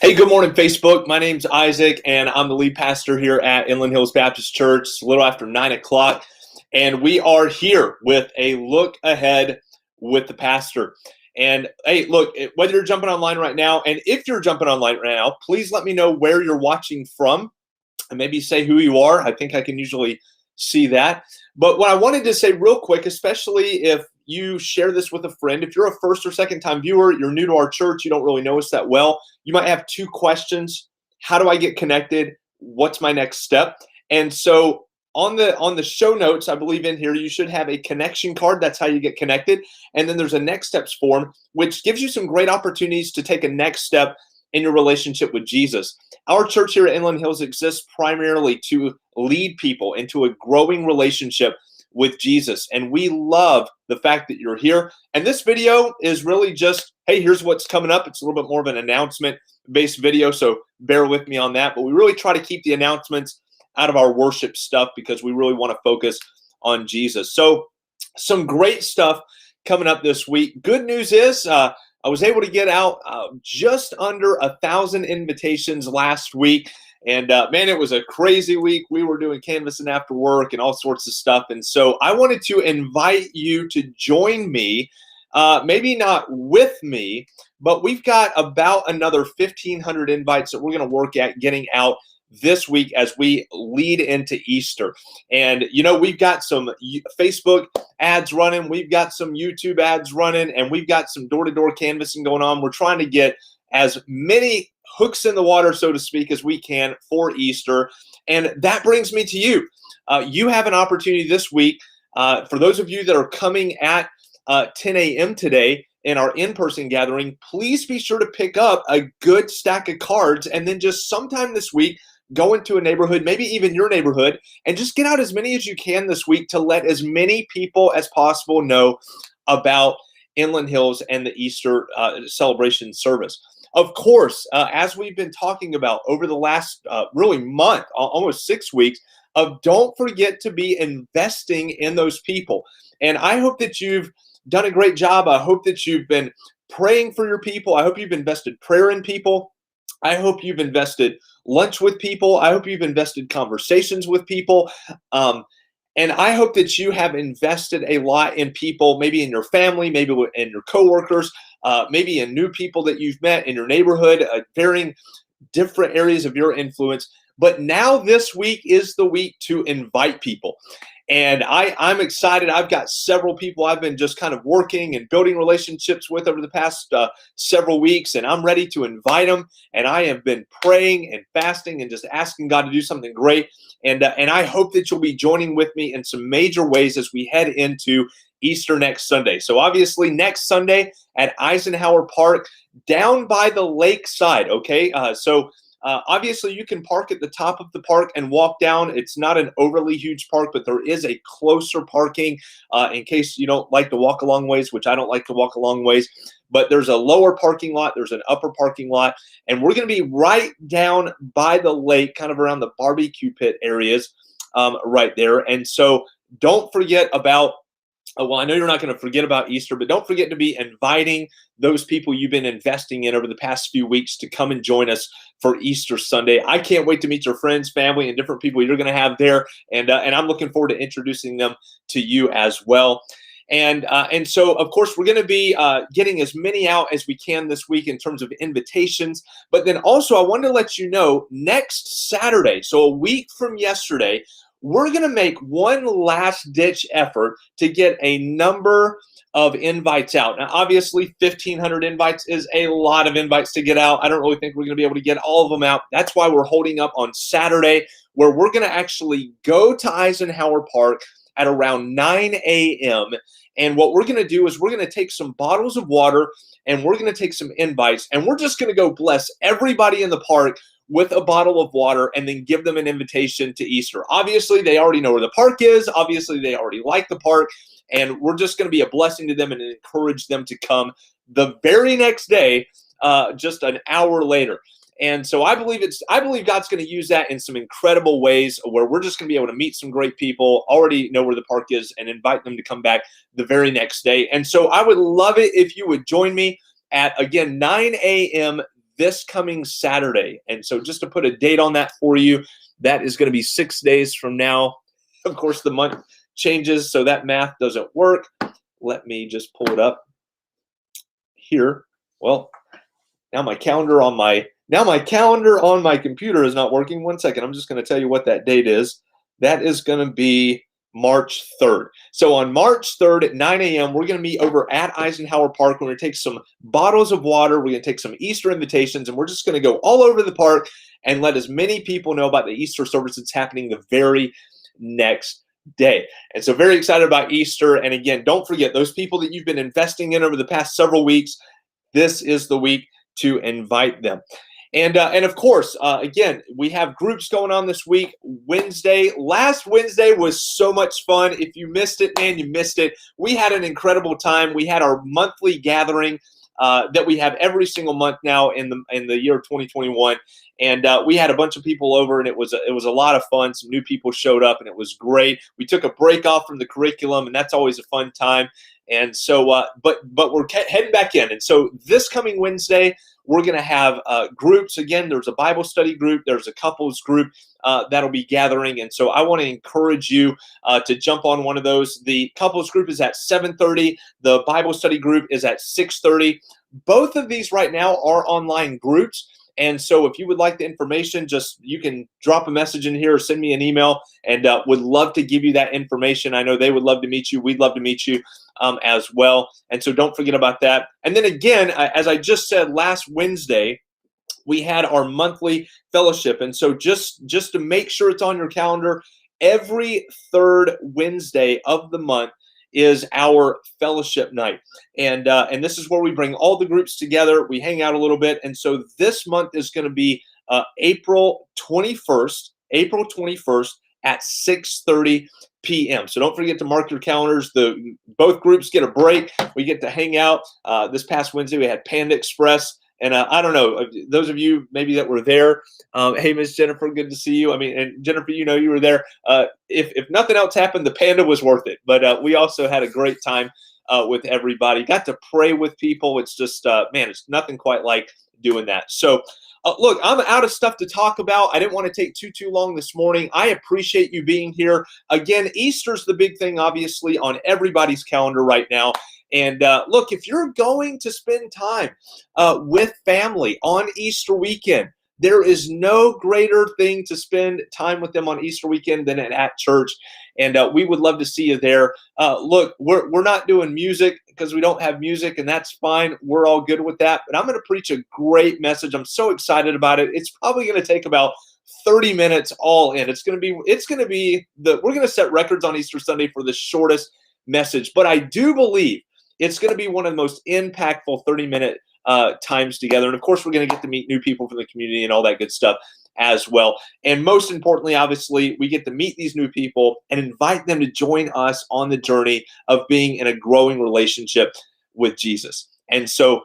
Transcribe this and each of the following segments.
Hey, good morning, Facebook. My name's Isaac, and I'm the lead pastor here at Inland Hills Baptist Church. It's a little after 9 o'clock, and we are here with a look ahead with the pastor. And hey, look, whether you're jumping online right now, and if you're jumping online right now, please let me know where you're watching from and maybe say who you are. I think I can usually see that. But what I wanted to say real quick, especially if you share this with a friend, if you're a first or second time viewer, you're new to our church, you don't really know us that well, you might have two questions. How do I get connected? What's my next step? And so on the show notes, I believe in here, you should have a connection card. That's how you get connected. And then there's a next steps form, which gives you some great opportunities to take a next step in your relationship with Jesus. Our church here at Inland Hills exists primarily to lead people into a growing relationship with Jesus. And we love the fact that you're here. And this video is really just, hey, here's what's coming up. It's a little bit more of an announcement-based video, so bear with me on that. But we really try to keep the announcements out of our worship stuff because we really want to focus on Jesus. So some great stuff coming up this week. Good news is I was able to get out just under 1,000 invitations last week. And man, it was a crazy week. We were doing canvassing after work and all sorts of stuff. And so I wanted to invite you to join me, maybe not with me, but we've got about another 1,500 invites that we're going to work at getting out this week as we lead into Easter. And, you know, we've got some Facebook ads running, we've got some YouTube ads running, and we've got some door-to-door canvassing going on. We're trying to get as many hooks in the water, so to speak, as we can for Easter. And that brings me to you. You have an opportunity this week. For those of you that are coming at 10 a.m. today in our in-person gathering, please be sure to pick up a good stack of cards, and then just sometime this week, go into a neighborhood, maybe even your neighborhood, and just get out as many as you can this week to let as many people as possible know about Inland Hills and the Easter celebration service. Of course, as we've been talking about over the last really month, almost 6 weeks, don't forget to be investing in those people. And I hope that you've done a great job. I hope that you've been praying for your people. I hope you've invested prayer in people. I hope you've invested lunch with people. I hope you've invested conversations with people. And I hope that you have invested a lot in people, maybe in your family, maybe in your coworkers, maybe in new people that you've met in your neighborhood, varying different areas of your influence. But now this week is the week to invite people. And I'm excited. I've got several people I've been just kind of working and building relationships with over the past several weeks, and I'm ready to invite them. And I have been praying and fasting and just asking God to do something great. And I hope that you'll be joining with me in some major ways as we head into Easter next Sunday. So obviously next Sunday at Eisenhower Park, down by the lakeside, okay? Obviously, you can park at the top of the park and walk down. It's not an overly huge park, but there is a closer parking in case you don't like to walk a long ways, which I don't like to walk a long ways. But there's a lower parking lot, there's an upper parking lot, and we're going to be right down by the lake, kind of around the barbecue pit areas right there. And so don't forget about well, I know you're not going to forget about Easter, but don't forget to be inviting those people you've been investing in over the past few weeks to come and join us for Easter Sunday. I can't wait to meet your friends, family, and different people you're going to have there, and I'm looking forward to introducing them to you as well. And so, of course, we're going to be getting as many out as we can this week in terms of invitations. But then also, I wanted to let you know, next Saturday, so a week from yesterday, we're going to make one last-ditch effort to get a number of invites out. Now, obviously, 1,500 invites is a lot of invites to get out. I don't really think we're going to be able to get all of them out. That's why we're holding up on Saturday, where we're going to actually go to Eisenhower Park at around 9 a.m., and what we're going to do is we're going to take some bottles of water, and we're going to take some invites, and we're just going to go bless everybody in the park with a bottle of water and then give them an invitation to Easter. Obviously, they already know where the park is. Obviously, they already like the park. And we're just going to be a blessing to them and encourage them to come the very next day, just an hour later. And so I believe God's going to use that in some incredible ways where we're just going to be able to meet some great people, already know where the park is, and invite them to come back the very next day. And so I would love it if you would join me at, again, 9 a.m. this coming Saturday. And so just to put a date on that for you, that is going to be 6 days from now. Of course, the month changes, so that math doesn't work. Let me just pull it up here. Well, now my calendar on my computer is not working. 1 second. I'm just going to tell you what that date is. That is going to be March 3rd. So on March 3rd at 9 a.m., we're going to meet over at Eisenhower Park. We're going to take some bottles of water. We're going to take some Easter invitations, and we're just going to go all over the park and let as many people know about the Easter service that's happening the very next day. And so very excited about Easter. And again, don't forget those people that you've been investing in over the past several weeks. This is the week to invite them. And of course, again, we have groups going on this week. Last Wednesday was so much fun. If you missed it, man, you missed it. We had an incredible time. We had our monthly gathering that we have every single month now in the year 2021. And we had a bunch of people over, and it was a lot of fun. Some new people showed up, and it was great. We took a break off from the curriculum, and that's always a fun time. And so, but we're heading back in. And so this coming Wednesday, we're going to have groups. Again, there's a Bible study group. There's a couples group that'll be gathering. And so I want to encourage you to jump on one of those. The couples group is at 7:30. The Bible study group is at 6:30. Both of these right now are online groups. And so if you would like the information, you can drop a message in here or send me an email, and would love to give you that information. I know they would love to meet you. We'd love to meet you as well. And so don't forget about that. And then again, as I just said, last Wednesday, we had our monthly fellowship. And so just to make sure it's on your calendar, every third Wednesday of the month is our fellowship night. And this is where we bring all the groups together. We hang out a little bit. And so this month is going to be April 21st at 6:30 p.m. So don't forget to mark your calendars. Both groups get a break. We get to hang out. This past Wednesday, we had Panda Express. And I don't know, those of you maybe that were there, hey, Miss Jennifer, good to see you. I mean, and Jennifer, you were there. If nothing else happened, the Panda was worth it. But we also had a great time with everybody. Got to pray with people. It's just, man, it's nothing quite like doing that. So, look, I'm out of stuff to talk about. I didn't want to take too long this morning. I appreciate you being here. Again, Easter's the big thing, obviously, on everybody's calendar right now. And look, if you're going to spend time with family on Easter weekend, there is no greater thing to spend time with them on Easter weekend than at church. And we would love to see you there. Look, we're not doing music because we don't have music, and that's fine. We're all good with that. But I'm going to preach a great message. I'm so excited about it. It's probably going to take about 30 minutes all in. We're going to set records on Easter Sunday for the shortest message. But I do believe it's going to be one of the most impactful 30-minute times together. And of course, we're going to get to meet new people from the community and all that good stuff as well. And most importantly, obviously, we get to meet these new people and invite them to join us on the journey of being in a growing relationship with Jesus. And so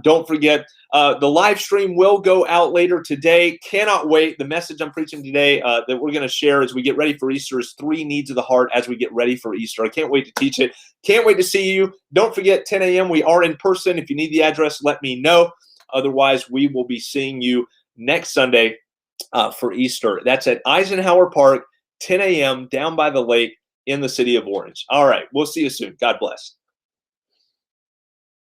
don't forget, the live stream will go out later today. Cannot wait. The message I'm preaching today that we're going to share as we get ready for Easter is 3 needs of the heart as we get ready for Easter. I can't wait to teach it. Can't wait to see you. Don't forget, 10 a.m. we are in person. If you need the address, let me know. Otherwise, we will be seeing you next Sunday for Easter. That's at Eisenhower Park, 10 a.m. down by the lake in the city of Orange. All right. We'll see you soon. God bless.